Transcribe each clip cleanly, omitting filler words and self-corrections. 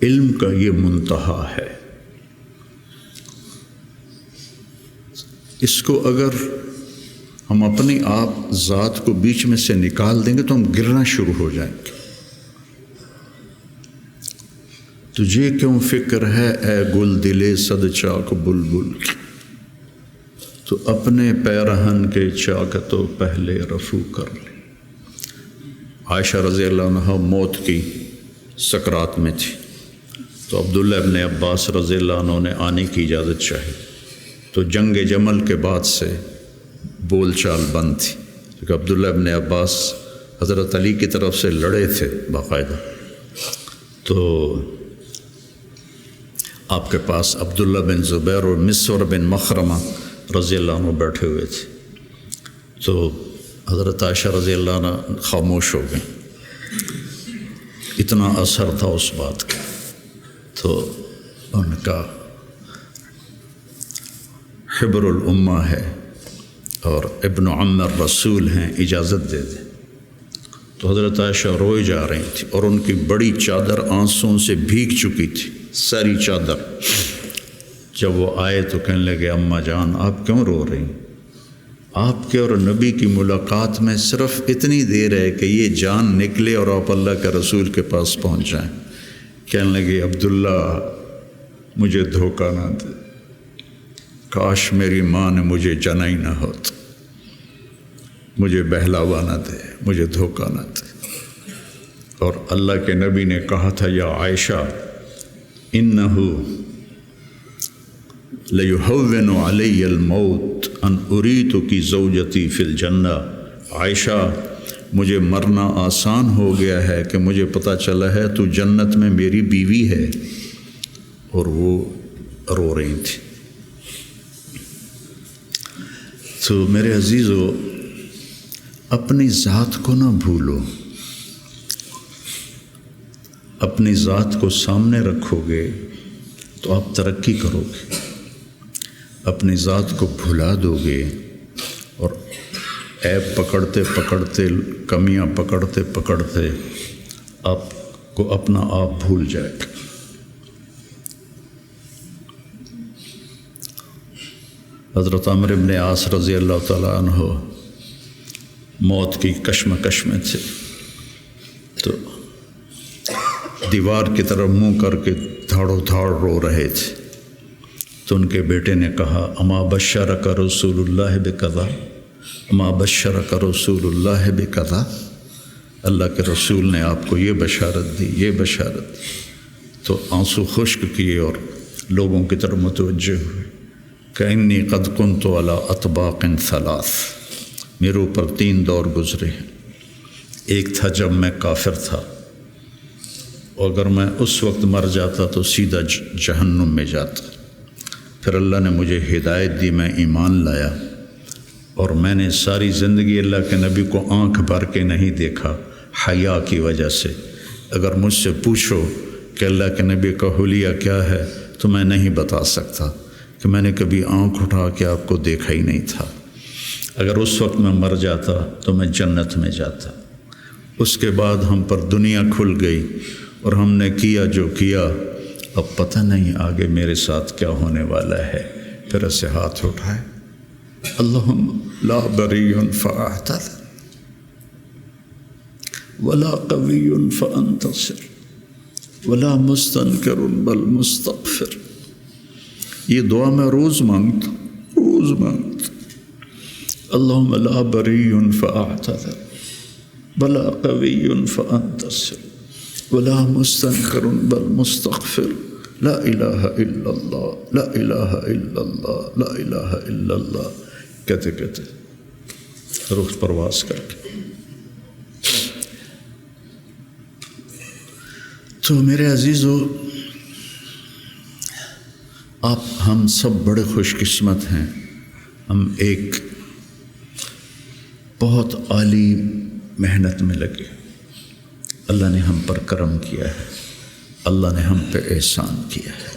علم کا یہ منتہا ہے۔ اس کو اگر ہم اپنی آپ ذات کو بیچ میں سے نکال دیں گے تو ہم گرنا شروع ہو جائیں گے۔ تجھے کیوں فکر ہے اے گل دلے صد چاک بلبل، تو اپنے پیرہن کے چاک تو پہلے رفو کر لے۔ عائشہ رضی اللہ عنہ موت کی سکرات میں تھی، تو عبداللہ ابن عباس رضی اللہ عنہ نے آنے کی اجازت چاہی، تو جنگ جمل کے بعد سے بول چال بند تھی، کیونکہ عبداللہ ابن عباس حضرت علی کی طرف سے لڑے تھے باقاعدہ، تو آپ کے پاس عبداللہ بن زبیر اور مسور بن مخرمہ رضی اللہ عنہ بیٹھے ہوئے تھے، تو حضرت عائشہ رضی اللہ عنہ خاموش ہو گئیں، اتنا اثر تھا اس بات کا۔ تو ان کا حبر الامہ ہے اور ابن عم الرسول ہیں، اجازت دے دیں۔ تو حضرت عائشہ روئے جا رہی تھی اور ان کی بڑی چادر آنسوؤں سے بھیگ چکی تھی، ساری چادر۔ جب وہ آئے تو کہنے لگے اماں جان آپ کیوں رو رہی ہیں؟ آپ کے اور نبی کی ملاقات میں صرف اتنی دیر ہے کہ یہ جان نکلے اور آپ اللہ کے رسول کے پاس پہنچ جائیں۔ کہنے لگے عبداللہ مجھے دھوکہ نہ دے، کاش میری ماں نے مجھے جنا ہی نہ ہوتا، مجھے بہلاوا نہ دے، مجھے دھوکہ نہ دے۔ اور اللہ کے نبی نے کہا تھا یا عائشہ انہو لیہون علی الموت ان اریت کی زوجتی فی الجنہ، عائشہ مجھے مرنا آسان ہو گیا ہے کہ مجھے پتہ چلا ہے تو جنت میں میری بیوی ہے۔ اور وہ رو رہی تھی۔ تو میرے عزیزو اپنی ذات کو نہ بھولو، اپنی ذات کو سامنے رکھو گے تو آپ ترقی کرو گے، اپنی ذات کو بھلا دو گے اور عیب پکڑتے پکڑتے، کمیاں پکڑتے پکڑتے آپ کو اپنا آپ بھول جائے گا۔ حضرت عمرو بن عاص رضی اللہ تعالیٰ عنہ موت کی کشمکش میں تھے، تو دیوار کی طرف منہ کر کے دھاڑو دھاڑ رو رہے تھے، تو ان کے بیٹے نے کہا اما بشرک رسول اللہ بکذا، اما بشرک رسول اللہ بکذا، اللہ کے رسول نے آپ کو یہ بشارت دی، یہ بشارت دی۔ تو آنسو خشک کیے اور لوگوں کی طرف متوجہ ہوئے کہ انی قد کنت علی اطباق ثلاث، میرے اوپر 3 دور گزرے ہیں۔ ایک تھا جب میں کافر تھا، اور اگر میں اس وقت مر جاتا تو سیدھا جہنم میں جاتا، پھر اللہ نے مجھے ہدایت دی، میں ایمان لایا، اور میں نے ساری زندگی اللہ کے نبی کو آنکھ بھر کے نہیں دیکھا حیا کی وجہ سے۔ اگر مجھ سے پوچھو کہ اللہ کے نبی کا حلیہ کیا ہے تو میں نہیں بتا سکتا کہ میں نے کبھی آنکھ اٹھا کے آپ کو دیکھا ہی نہیں تھا۔ اگر اس وقت میں مر جاتا تو میں جنت میں جاتا۔ اس کے بعد ہم پر دنیا کھل گئی اور ہم نے کیا جو کیا، اب پتہ نہیں آگے میرے ساتھ کیا ہونے والا ہے۔ پھر اسے ہاتھ اٹھائے، اللہم لا بری فاعتذر ولا قوی فانتصر ولا مستنکر بل مستغفر۔ یہ دعا میں روز مانگتا، اللہم لا بری فاعتذر ولا قوی فانتصر ولا مستنکر بل مستغفر، لا الہ الا اللہ، لا الہ الا اللہ، لا الہ الا اللہ کہتے کہتے رخ پرواز کر کے۔ تو میرے عزیزو، ہم سب بڑے خوش قسمت ہیں، ہم ایک بہت عالی محنت میں لگے، اللہ نے ہم پر کرم کیا ہے، اللہ نے ہم پہ احسان کیا ہے۔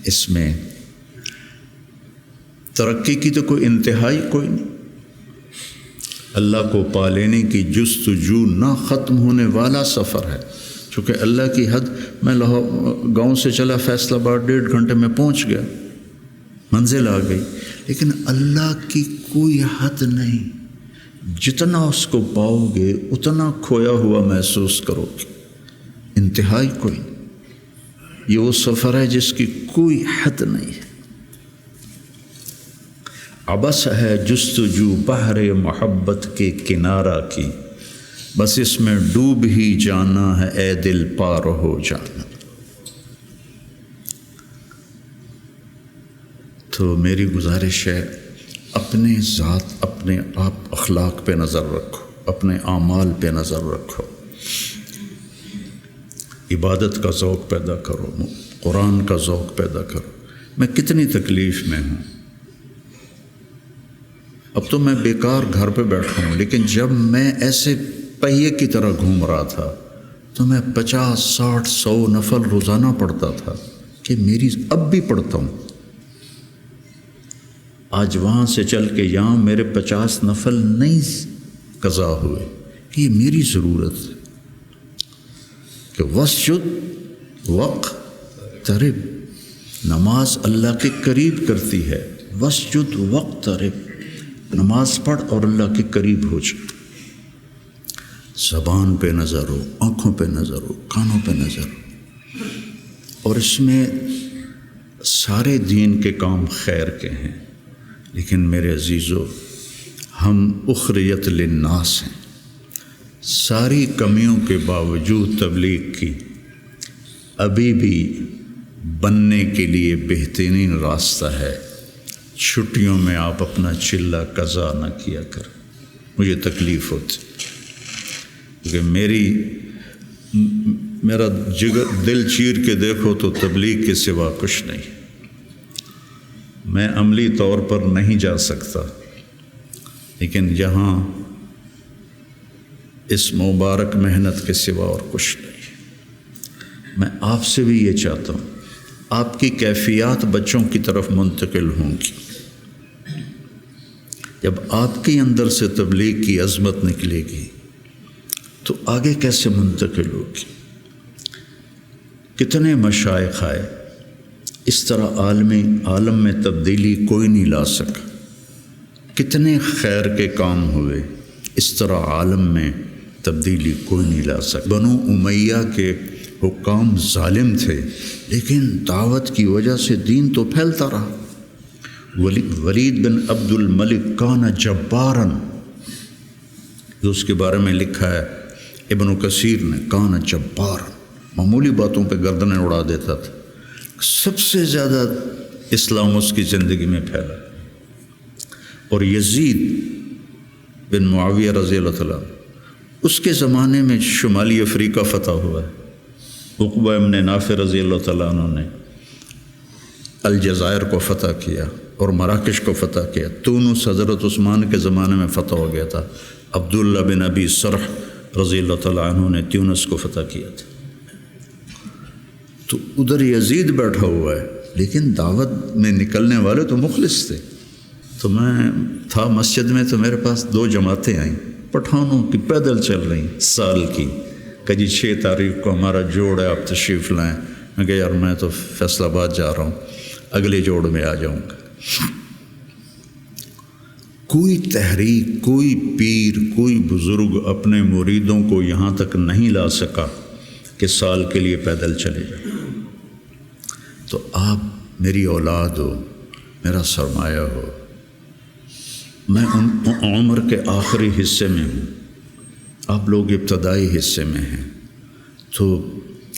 اس میں ترقی کی تو کوئی انتہائی کوئی نہیں۔ اللہ کو پا لینے کی جستجو نہ ختم ہونے والا سفر ہے، چونکہ اللہ کی حد، میں گاؤں سے چلا فیصل آباد 1.5 گھنٹے میں پہنچ گیا، منزل آ گئی، لیکن اللہ کی کوئی حد نہیں، جتنا اس کو پاؤ گے اتنا کھویا ہوا محسوس کرو گے، انتہائی کوئی نہیں۔ یہ وہ سفر ہے جس کی کوئی حد نہیں ہے۔ عبث ہے جستجو بحر محبت کے کنارہ کی، بس اس میں ڈوب ہی جانا ہے اے دل پار ہو جانا۔ تو میری گزارش ہے، اپنے ذات، اپنے آپ اخلاق پہ نظر رکھو، اپنے اعمال پہ نظر رکھو، عبادت کا ذوق پیدا کرو، قرآن کا ذوق پیدا کرو۔ میں کتنی تکلیف میں ہوں، اب تو میں بیکار گھر پہ بیٹھا ہوں، لیکن جب میں ایسے پہیے کی طرح گھوم رہا تھا تو میں 50، 60، 100 نفل روزانہ پڑھتا تھا، کہ میری اب بھی پڑھتا ہوں۔ آج وہاں سے چل کے یہاں میرے 50 نفل نہیں قضا ہوئے، کہ یہ میری ضرورت ہے کہ وسجد واقترب، نماز اللہ کے قریب کرتی ہے، وسجد واقترب، نماز پڑھ اور اللہ کے قریب ہو جائے۔ زبان پہ نظر ہو، آنکھوں پہ نظر ہو، کانوں پہ نظر ہو، اور اس میں سارے دین کے کام خیر کے ہیں، لیکن میرے عزیزو، ہم اخریت للناس ہیں۔ ساری کمیوں کے باوجود تبلیغ کی ابھی بھی بننے کے لیے بہترین راستہ ہے۔ چھٹیوں میں آپ اپنا چلہ قضا نہ کیا کر، مجھے تکلیف ہوتی، کیونکہ میرا جگر دل چیر کے دیکھو تو تبلیغ کے سوا کچھ نہیں۔ میں عملی طور پر نہیں جا سکتا، لیکن یہاں اس مبارک محنت کے سوا اور کچھ نہیں۔ میں آپ سے بھی یہ چاہتا ہوں، آپ کی کیفیات بچوں کی طرف منتقل ہوں گی۔ جب آپ کے اندر سے تبلیغ کی عظمت نکلے گی تو آگے کیسے منتقل ہوگی؟ کتنے مشائخ آئے، اس طرح عالم میں تبدیلی کوئی نہیں لا سکا۔ کتنے خیر کے کام ہوئے، اس طرح عالم میں تبدیلی کوئی نہیں لا سکا۔ بنو امیہ کے حکام ظالم تھے، لیکن دعوت کی وجہ سے دین تو پھیلتا رہا۔ ولید بن عبد الملک کان جباراً، جو اس کے بارے میں لکھا ہے ابن کثیر نے، کان جباراً، معمولی باتوں پہ گردنیں اڑا دیتا تھا۔ سب سے زیادہ اسلام اس کی زندگی میں پھیلا۔ اور یزید بن معاویہ رضی اللہ تعالیٰ، اس کے زمانے میں شمالی افریقہ فتح ہوا ہے۔ عقبہ ابن نافع رضی اللہ تعالیٰ عنہ نے الجزائر کو فتح کیا اور مراکش کو فتح کیا۔ تونس حضرت عثمان کے زمانے میں فتح ہو گیا تھا۔ عبداللہ بن ابی سرح رضی اللہ تعالیٰ عنہ نے تونس کو فتح کیا تھا۔ تو ادھر یزید بیٹھا ہوا ہے، لیکن دعوت میں نکلنے والے تو مخلص تھے۔ تو میں تھا مسجد میں، تو میرے پاس 2 جماعتیں آئیں پٹھانوں کی، پیدل چل رہی سال کی، کہ جی 6 تاریخ کو ہمارا جوڑ ہے، آپ تشریف لائیں۔ میں کہا یار میں تو فیصل آباد جا رہا ہوں، اگلے جوڑ میں آ جاؤں گا۔ کوئی تحریک، کوئی پیر، کوئی بزرگ اپنے مریدوں کو یہاں تک نہیں لا سکا کہ سال کے لیے پیدل چلے جائیں۔ تو آپ میری اولاد ہو، میرا سرمایہ ہو، میں عمر کے آخری حصے میں ہوں، آپ لوگ ابتدائی حصے میں ہیں، تو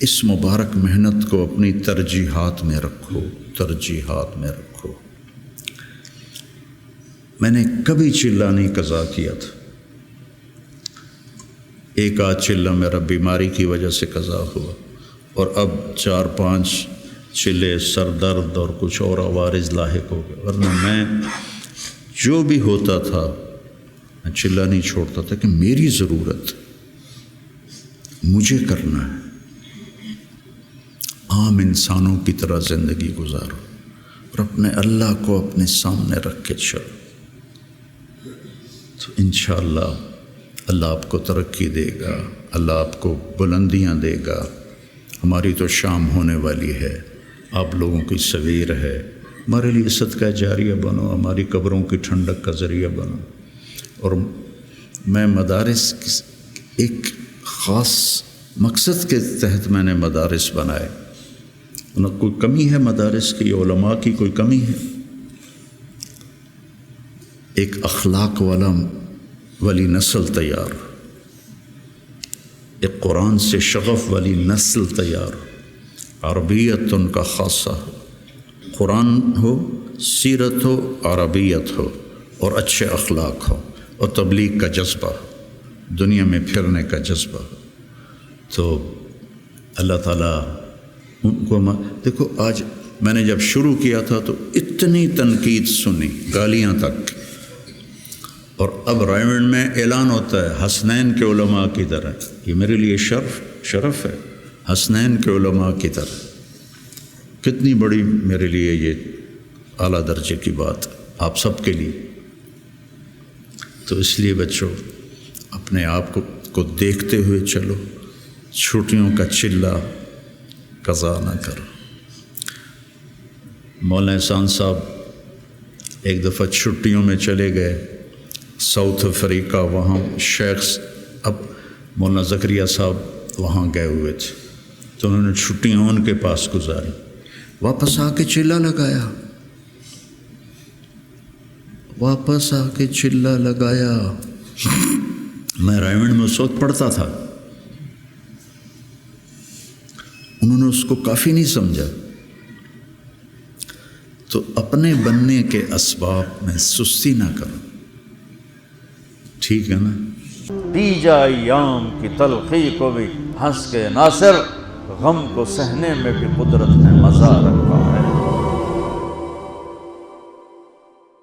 اس مبارک محنت کو اپنی ترجیحات میں رکھو، ترجیحات میں رکھو۔ میں نے کبھی چلہ نہیں قضا کیا تھا، ایک آدھ چلہ میرا بیماری کی وجہ سے قضا ہوا، اور اب 4-5 چلے سر درد اور کچھ اور عوارض لاحق ہو گئے، ورنہ میں جو بھی ہوتا تھا میں چلہ نہیں چھوڑتا تھا، کہ میری ضرورت مجھے کرنا ہے۔ عام انسانوں کی طرح زندگی گزارو اور اپنے اللہ کو اپنے سامنے رکھ کے چلو۔ تو انشاءاللہ اللہ آپ کو ترقی دے گا، اللہ آپ کو بلندیاں دے گا۔ ہماری تو شام ہونے والی ہے، آپ لوگوں کی سویر ہے، ہمارے لیے صدقہ جاریہ بنو، ہماری قبروں کی ٹھنڈک کا ذریعہ بنو۔ اور میں مدارس ایک خاص مقصد کے تحت میں نے مدارس بنائے، نہ کوئی کمی ہے مدارس کی، علماء کی کوئی کمی ہے؟ ایک اخلاق والی نسل تیار، ایک قرآن سے شغف والی نسل تیار، عربیت ان کا خاصہ ہو، قرآن ہو، سیرت ہو، عربیت ہو، اور اچھے اخلاق ہو، اور تبلیغ کا جذبہ ہو، دنیا میں پھرنے کا جذبہ ہو۔ تو اللہ تعالیٰ ان کو دیکھو، آج میں نے جب شروع کیا تھا تو اتنی تنقید سنی، گالیاں تک، اور اب رائمنڈ میں اعلان ہوتا ہے حسنین کے علماء کی طرح۔ یہ میرے لیے شرف ہے، حسنین کے علماء کی طرح۔ کتنی بڑی میرے لیے یہ اعلیٰ درجے کی بات آپ سب کے لیے۔ تو اس لیے بچوں، اپنے آپ کو دیکھتے ہوئے چلو، چھٹیوں کا چلہ قضا نہ کرو۔ مولانا احسان صاحب ایک دفعہ چھٹیوں میں چلے گئے ساؤتھ افریقہ، وہاں شیخ اب مولانا زکریا صاحب وہاں گئے ہوئے تھے، تو انہوں نے چھٹیاں ان کے پاس گزاری، واپس آ کے چلہ لگایا، واپس آ کے چلہ لگایا۔ میں رائمنڈ میں اس وقت پڑھتا تھا، انہوں نے اس کو کافی نہیں سمجھا۔ تو اپنے بننے کے اسباب میں سستی نہ کرو، ٹھیک ہے نا؟ دیجا ایام کی تلخی کو بھی ہنس کے ناصر، غم کو سہنے میں بھی قدرت نے مزہ رکھا۔